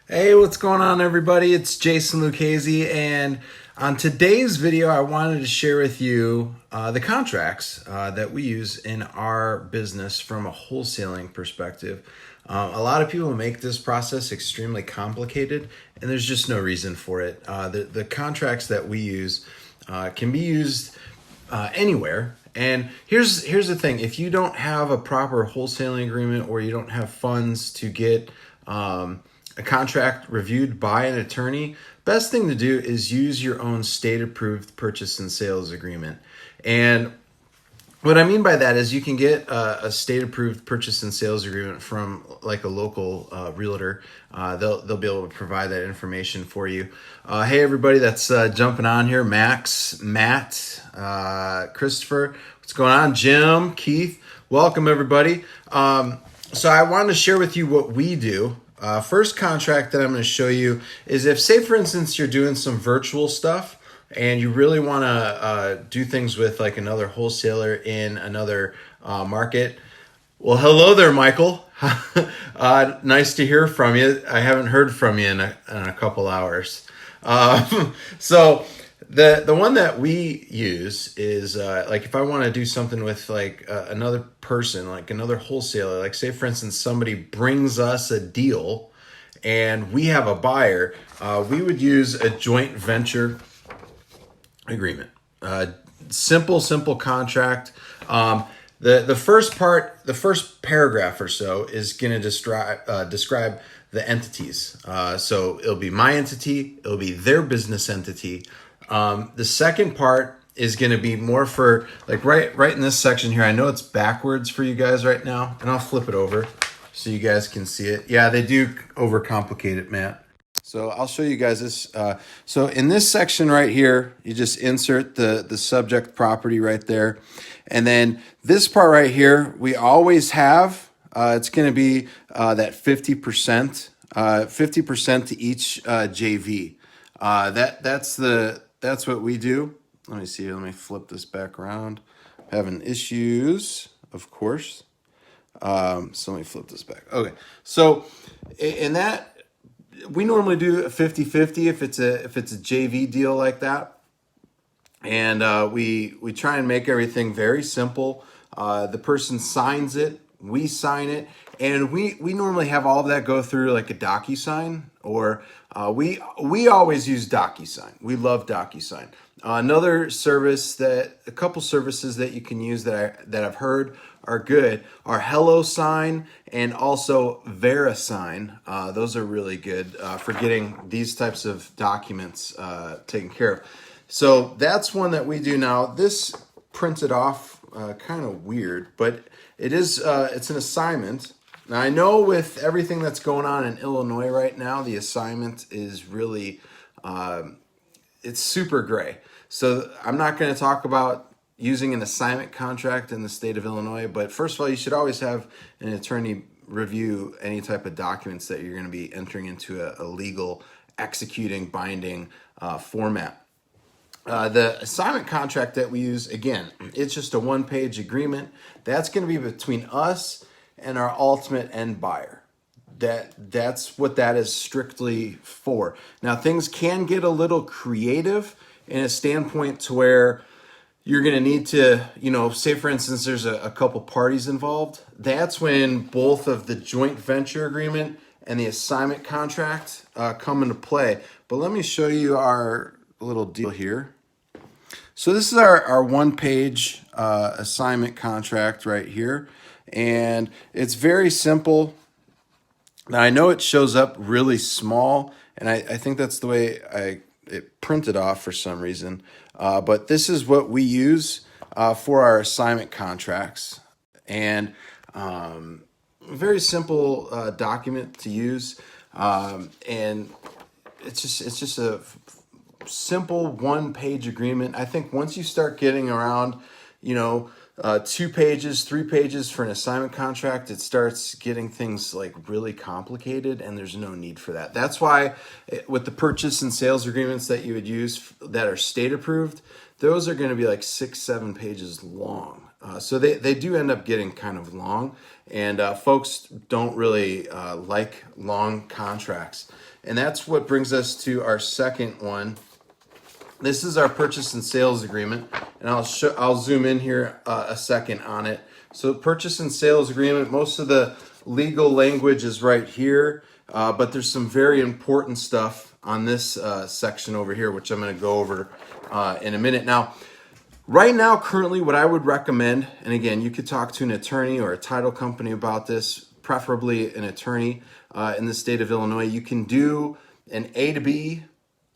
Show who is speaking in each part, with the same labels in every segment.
Speaker 1: Hey, what's going on, everybody? It's Jason Lucchese, and on today's video, I wanted to share with you the contracts that we use in our business from a wholesaling perspective. A lot of people make this process extremely complicated, and there's just no reason for it. The contracts that we use can be used anywhere. And here's the thing: if you don't have a proper wholesaling agreement, or you don't have funds to get a contract reviewed by an attorney, best thing to do is use your own state-approved purchase and sales agreement. And what I mean by that is you can get a state-approved purchase and sales agreement from like a local realtor. They'll be able to provide that information for you. Hey, everybody that's jumping on here: Max, Matt, Christopher. What's going on? Jim, Keith. Welcome, everybody. So I wanted to share with you what we do. First contract that I'm going to show you is if, say, for instance, you're doing some virtual stuff and you really want to do things with like another wholesaler in another market. Well, hello there, Michael. Nice to hear from you. I haven't heard from you in a couple hours. So the one that we use is like if I want to do something with like another person, like another wholesaler, like say for instance somebody brings us a deal and we have a buyer, we would use a joint venture agreement. Simple contract. The first part, the first paragraph or so is going to describe the entities. So it'll be my entity, it'll be their business entity. The second part is going to be more for like right in this section here. I know it's backwards for you guys right now, and I'll flip it over so you guys can see it. Yeah, they do overcomplicate it, Matt. So I'll show you guys this. So in this section right here, you just insert the subject property right there. And then this part right here, we always have, it's going to be that 50%, 50% to each JV. That's what we do. Let me see. Let me flip this back around. Having issues, of course. So let me flip this back. Okay. So in that, we normally do a 50-50 if it's a JV deal like that. And we try and make everything very simple. The person signs it, we sign it, and we normally have all of that go through like a DocuSign, or we always use DocuSign. We love DocuSign. Another service a couple services that you can use that I've heard are good are HelloSign and also VeriSign. Those are really good for getting these types of documents taken care of. So that's one that we do now. This printed off kind of weird, but it's an assignment. Now I know with everything that's going on in Illinois right now, the assignment is really it's super gray. So I'm not going to talk about using an assignment contract in the state of Illinois, but first of all, you should always have an attorney review any type of documents that you're going to be entering into a legal, executing, binding format. The assignment contract that we use, again, it's just a one-page agreement. That's going to be between us and our ultimate end buyer. That's what that is strictly for. Now, things can get a little creative in a standpoint to where you're going to need to, say for instance, there's a couple parties involved. That's when both of the joint venture agreement and the assignment contract come into play. But let me show you our little deal here. So this is our one-page assignment contract right here. And it's very simple. Now, I know it shows up really small, and I think that's the way it printed off for some reason. But this is what we use for our assignment contracts. And very simple document to use. And it's just a simple one-page agreement. I think once you start getting around, 2 pages, 3 pages for an assignment contract, it starts getting things like really complicated, and there's no need for that. That's why with the purchase and sales agreements that you would use that are state approved, those are going to be like 6-7 pages long. So they do end up getting kind of long, and folks don't really like long contracts. And that's what brings us to our second one. This is our purchase and sales agreement, and I'll zoom in here a second on it. So purchase and sales agreement, most of the legal language is right here, but there's some very important stuff on this section over here, which I'm going to go over in a minute. Now, right now, currently, what I would recommend, and again, you could talk to an attorney or a title company about this, preferably an attorney in the state of Illinois. You can do an A to B,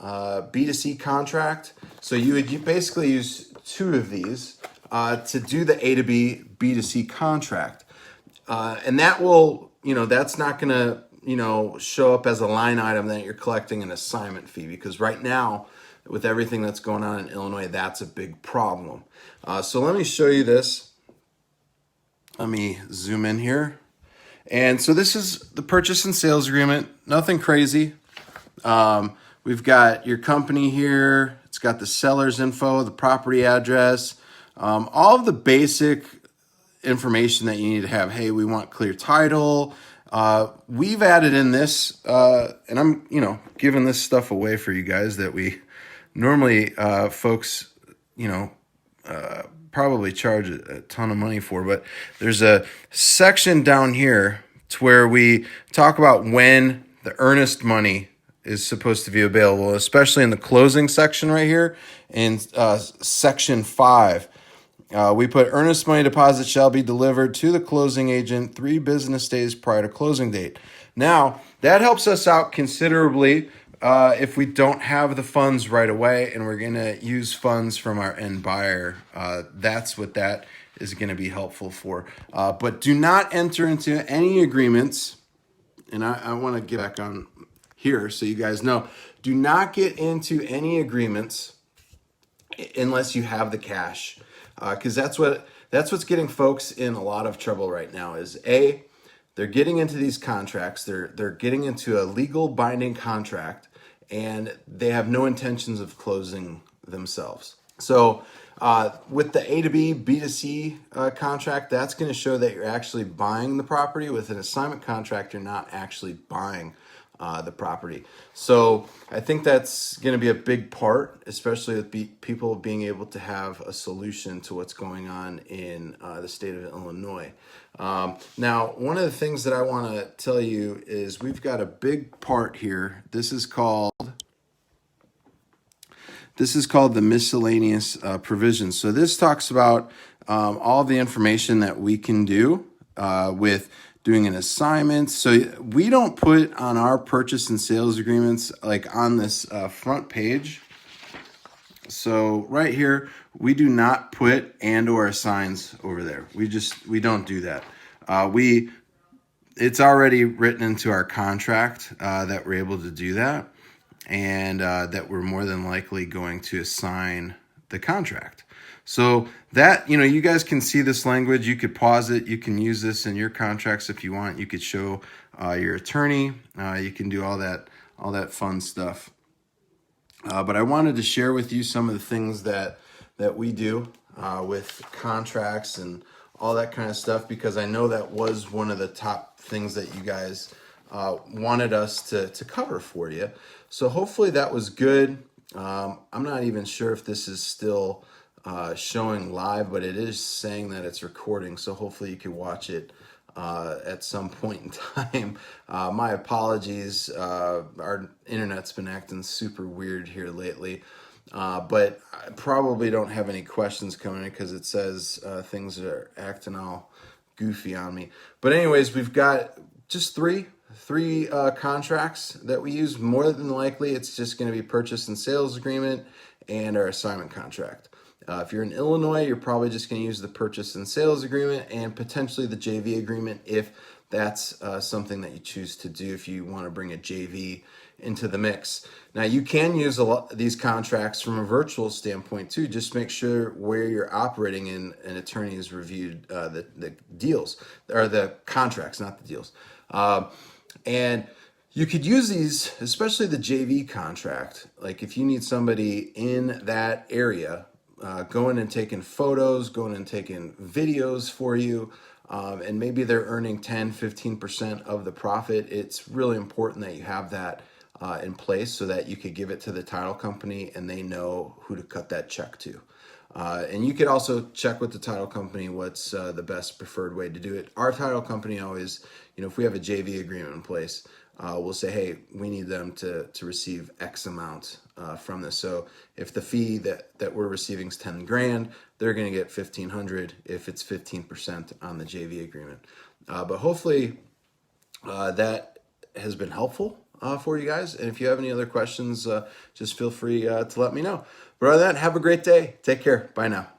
Speaker 1: B2C contract. So you basically use two of these to do the A to B, B2C contract. And that will, that's not going to, show up as a line item that you're collecting an assignment fee, because right now, with everything that's going on in Illinois, that's a big problem. So let me show you this. Let me zoom in here. And so this is the purchase and sales agreement. Nothing crazy. We've got your company here. It's got the seller's info, the property address, all of the basic information that you need to have. Hey, we want clear title. We've added in this, and I'm, giving this stuff away for you guys that we normally folks, probably charge a ton of money for, but there's a section down here to where we talk about when the earnest money is supposed to be available, especially in the closing section right here in section 5. We put earnest money deposit shall be delivered to the closing agent 3 business days prior to closing date. Now, that helps us out considerably if we don't have the funds right away and we're going to use funds from our end buyer. That's what that is going to be helpful for. But do not enter into any agreements. And I want to get back on here so you guys know. Do not get into any agreements unless you have the cash. Because that's what's getting folks in a lot of trouble right now is they're getting into these contracts. They're getting into a legal binding contract, and they have no intentions of closing themselves. So with the A to B, B to C contract, that's going to show that you're actually buying the property. With an assignment contract, you're not actually buying the property. So I think that's going to be a big part, especially with people being able to have a solution to what's going on in the state of Illinois. Now, one of the things that I want to tell you is we've got a big part here. This is called the miscellaneous provisions. So this talks about all the information that we can do with doing an assignment. So we don't put on our purchase and sales agreements like on this front page. So right here, we do not put and or assigns over there. We don't do that. It's already written into our contract that we're able to do that, and that we're more than likely going to assign the contract. So that, you guys can see this language. You could pause it. You can use this in your contracts if you want. You could show your attorney. You can do all that fun stuff. But I wanted to share with you some of the things that we do with contracts and all that kind of stuff, because I know that was one of the top things that you guys wanted us to cover for you. So hopefully that was good. I'm not even sure if this is still showing live, but it is saying that it's recording. So hopefully you can watch it at some point in time. My apologies. Our internet's been acting super weird here lately. But I probably don't have any questions coming in because it says things are acting all goofy on me. But anyways, we've got just three contracts that we use. More than likely, it's just going to be purchase and sales agreement and our assignment contract. If you're in Illinois, you're probably just going to use the purchase and sales agreement and potentially the JV agreement if that's something that you choose to do, if you want to bring a JV into the mix. Now, you can use a lot of these contracts from a virtual standpoint too. Just make sure where you're operating in, an attorney has reviewed the deals, or the contracts, not the deals. And you could use these, especially the JV contract. Like if you need somebody in that area, going and taking photos, going and taking videos for you, and maybe they're earning 10-15% of the profit. It's really important that you have that in place so that you could give it to the title company and they know who to cut that check to. And you could also check with the title company what's the best preferred way to do it. Our title company always, if we have a JV agreement in place, we'll say, hey, we need them to receive X amount from this. So if the fee that we're receiving is 10 grand, they're going to get 1,500 if it's 15% on the JV agreement. But hopefully that has been helpful for you guys. And if you have any other questions, just feel free to let me know. But other than that, have a great day. Take care. Bye now.